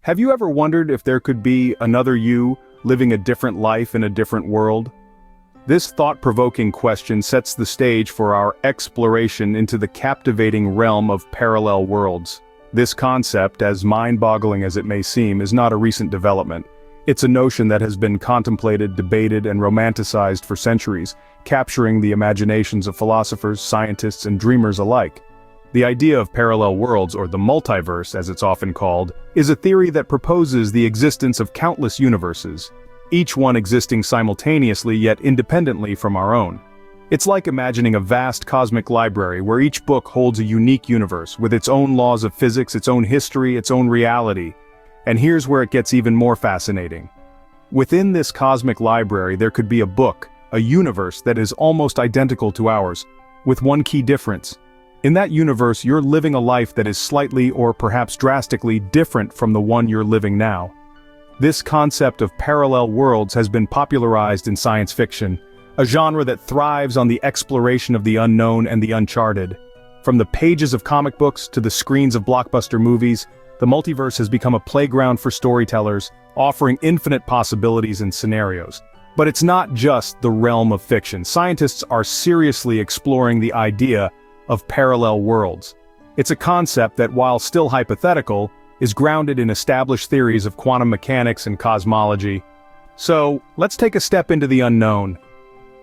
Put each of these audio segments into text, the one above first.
Have you ever wondered if there could be another you living a different life in a different world? This thought-provoking question sets the stage for our exploration into the captivating realm of parallel worlds. This concept, as mind-boggling as it may seem, is not a recent development. It's a notion that has been contemplated, debated, and romanticized for centuries, capturing the imaginations of philosophers, scientists, and dreamers alike. The idea of parallel worlds, or the multiverse as it's often called, is a theory that proposes the existence of countless universes, each one existing simultaneously yet independently from our own. It's like imagining a vast cosmic library where each book holds a unique universe, with its own laws of physics, its own history, its own reality. And here's where it gets even more fascinating. Within this cosmic library there could be a book, a universe that is almost identical to ours, with one key difference. In that universe, you're living a life that is slightly or perhaps drastically different from the one you're living now. This concept of parallel worlds has been popularized in science fiction, a genre that thrives on the exploration of the unknown and the uncharted. From the pages of comic books to the screens of blockbuster movies, the multiverse has become a playground for storytellers, offering infinite possibilities and scenarios. But it's not just the realm of fiction. Scientists are seriously exploring the idea of parallel worlds. It's a concept that, while still hypothetical, is grounded in established theories of quantum mechanics and cosmology. So, let's take a step into the unknown.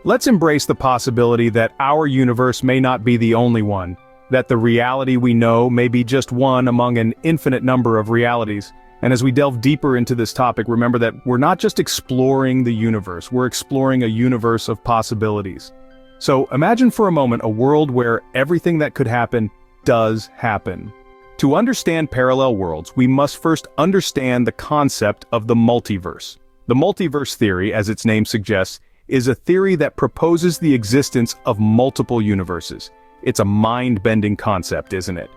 Let's embrace the possibility that our universe may not be the only one, that the reality we know may be just one among an infinite number of realities. And as we delve deeper into this topic, remember that we're not just exploring the universe, we're exploring a universe of possibilities. So imagine for a moment a world where everything that could happen does happen. To understand parallel worlds, we must first understand the concept of the multiverse. The multiverse theory, as its name suggests, is a theory that proposes the existence of multiple universes. It's a mind-bending concept, isn't it?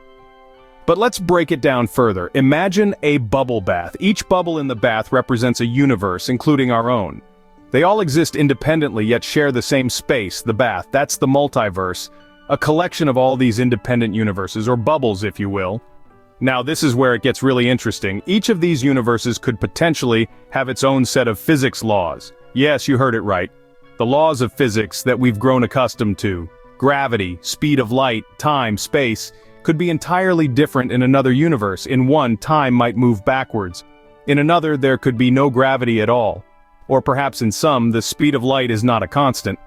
But let's break it down further. Imagine a bubble bath. Each bubble in the bath represents a universe, including our own. They all exist independently yet share the same space, the bath. That's the multiverse, a collection of all these independent universes, or bubbles if you will. Now this is where it gets really interesting. Each of these universes could potentially have its own set of physics laws. Yes, you heard it right. The laws of physics that we've grown accustomed to. Gravity, speed of light, time, space, could be entirely different in another universe. In one, time might move backwards. In another, there could be no gravity at all. Or perhaps in some, the speed of light is not a constant.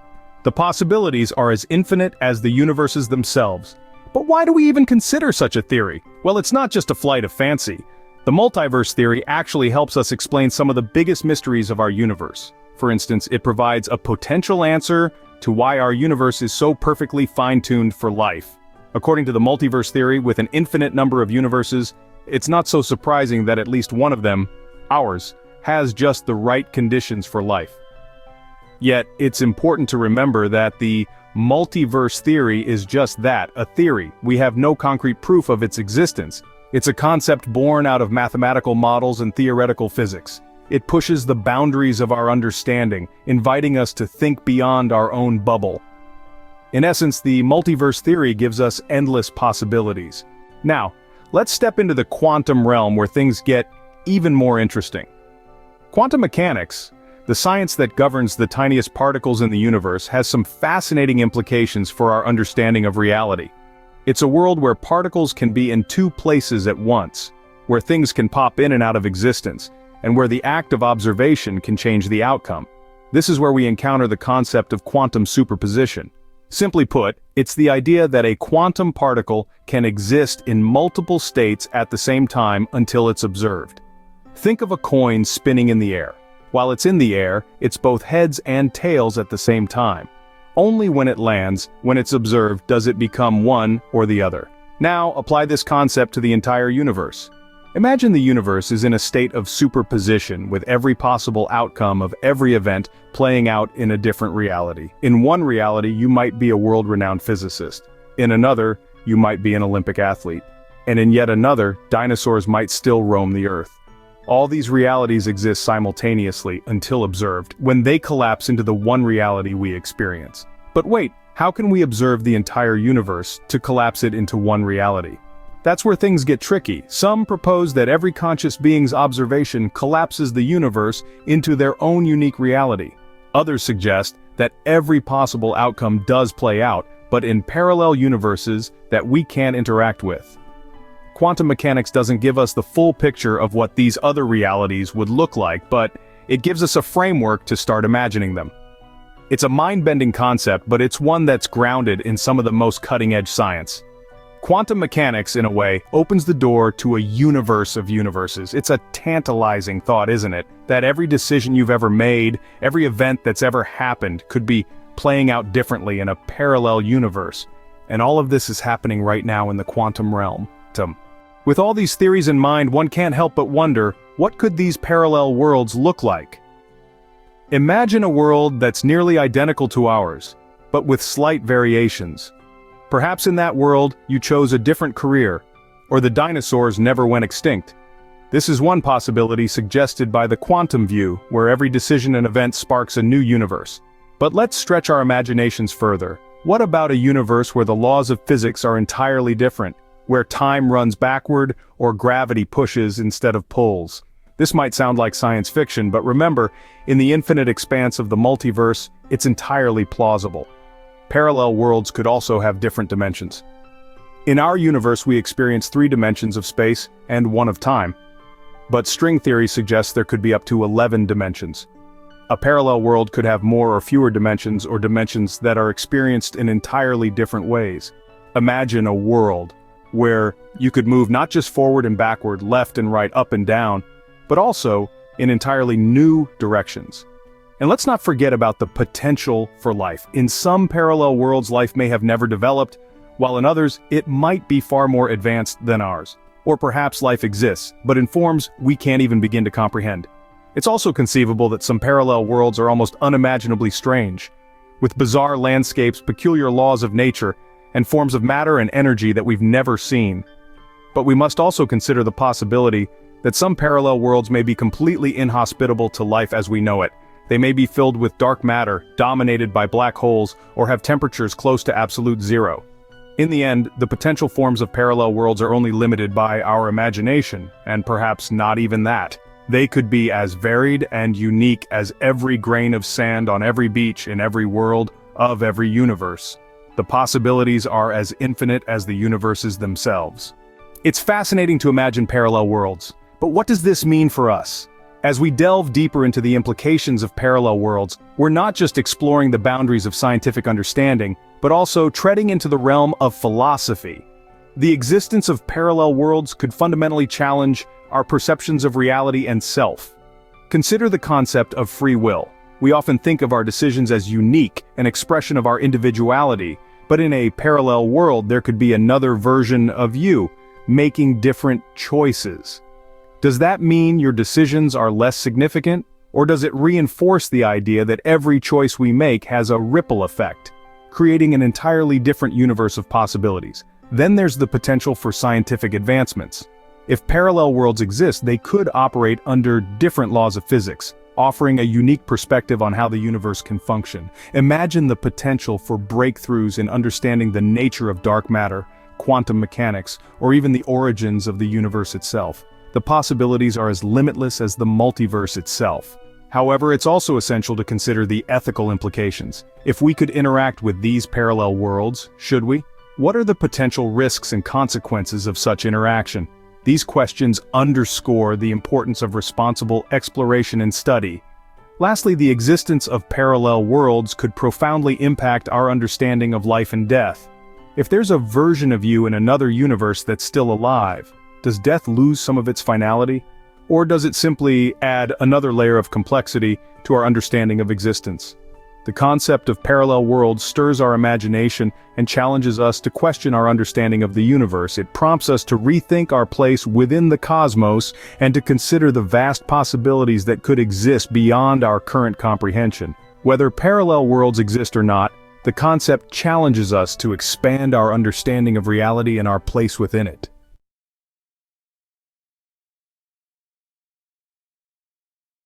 The possibilities are as infinite as the universes themselves. But why do we even consider such a theory? Well, it's not just a flight of fancy. The multiverse theory actually helps us explain some of the biggest mysteries of our universe. For instance, it provides a potential answer to why our universe is so perfectly fine-tuned for life. According to the multiverse theory, with an infinite number of universes, it's not so surprising that at least one of them, ours, has just the right conditions for life. Yet, it's important to remember that the multiverse theory is just that, a theory. We have no concrete proof of its existence. It's a concept born out of mathematical models and theoretical physics. It pushes the boundaries of our understanding, inviting us to think beyond our own bubble. In essence, the multiverse theory gives us endless possibilities. Now, let's step into the quantum realm where things get even more interesting. Quantum mechanics, the science that governs the tiniest particles in the universe, has some fascinating implications for our understanding of reality. It's a world where particles can be in two places at once, where things can pop in and out of existence, and where the act of observation can change the outcome. This is where we encounter the concept of quantum superposition. Simply put, it's the idea that a quantum particle can exist in multiple states at the same time until it's observed. Think of a coin spinning in the air. While it's in the air, it's both heads and tails at the same time. Only when it lands, when it's observed, does it become one or the other. Now, apply this concept to the entire universe. Imagine the universe is in a state of superposition, with every possible outcome of every event playing out in a different reality. In one reality, you might be a world-renowned physicist. In another, you might be an Olympic athlete. And in yet another, dinosaurs might still roam the earth. All these realities exist simultaneously until observed, when they collapse into the one reality we experience. But wait, how can we observe the entire universe to collapse it into one reality? That's where things get tricky. Some propose that every conscious being's observation collapses the universe into their own unique reality. Others suggest that every possible outcome does play out, but in parallel universes that we can't interact with. Quantum mechanics doesn't give us the full picture of what these other realities would look like, but it gives us a framework to start imagining them. It's a mind-bending concept, but it's one that's grounded in some of the most cutting-edge science. Quantum mechanics, in a way, opens the door to a universe of universes. It's a tantalizing thought, isn't it? That every decision you've ever made, every event that's ever happened, could be playing out differently in a parallel universe. And all of this is happening right now in the quantum realm. With all these theories in mind, one can't help but wonder, what could these parallel worlds look like? Imagine a world that's nearly identical to ours, but with slight variations. Perhaps in that world, you chose a different career, or the dinosaurs never went extinct. This is one possibility suggested by the quantum view, where every decision and event sparks a new universe. But let's stretch our imaginations further. What about a universe where the laws of physics are entirely different, where time runs backward or gravity pushes instead of pulls? This might sound like science fiction, but remember, in the infinite expanse of the multiverse, it's entirely plausible. Parallel worlds could also have different dimensions. In our universe, we experience 3 dimensions of space and 1 of time. But string theory suggests there could be up to 11 dimensions. A parallel world could have more or fewer dimensions, or dimensions that are experienced in entirely different ways. Imagine a world where you could move not just forward and backward, left and right, up and down, but also in entirely new directions. And let's not forget about the potential for life. In some parallel worlds, life may have never developed, while in others, it might be far more advanced than ours. Or perhaps life exists, but in forms we can't even begin to comprehend. It's also conceivable that some parallel worlds are almost unimaginably strange, with bizarre landscapes, peculiar laws of nature, and forms of matter and energy that we've never seen. But we must also consider the possibility that some parallel worlds may be completely inhospitable to life as we know it. They may be filled with dark matter, dominated by black holes, or have temperatures close to absolute zero. In the end, the potential forms of parallel worlds are only limited by our imagination, and perhaps not even that. They could be as varied and unique as every grain of sand on every beach in every world of every universe. The possibilities are as infinite as the universes themselves. It's fascinating to imagine parallel worlds, but what does this mean for us? As we delve deeper into the implications of parallel worlds, we're not just exploring the boundaries of scientific understanding, but also treading into the realm of philosophy. The existence of parallel worlds could fundamentally challenge our perceptions of reality and self. Consider the concept of free will. We often think of our decisions as unique, an expression of our individuality, but in a parallel world there could be another version of you, making different choices. Does that mean your decisions are less significant, or does it reinforce the idea that every choice we make has a ripple effect, creating an entirely different universe of possibilities? Then there's the potential for scientific advancements. If parallel worlds exist, they could operate under different laws of physics, offering a unique perspective on how the universe can function. Imagine the potential for breakthroughs in understanding the nature of dark matter, quantum mechanics, or even the origins of the universe itself. The possibilities are as limitless as the multiverse itself. However, it's also essential to consider the ethical implications. If we could interact with these parallel worlds, should we? What are the potential risks and consequences of such interaction? These questions underscore the importance of responsible exploration and study. Lastly, the existence of parallel worlds could profoundly impact our understanding of life and death. If there's a version of you in another universe that's still alive, does death lose some of its finality? Or does it simply add another layer of complexity to our understanding of existence? The concept of parallel worlds stirs our imagination and challenges us to question our understanding of the universe. It prompts us to rethink our place within the cosmos and to consider the vast possibilities that could exist beyond our current comprehension. Whether parallel worlds exist or not, the concept challenges us to expand our understanding of reality and our place within it.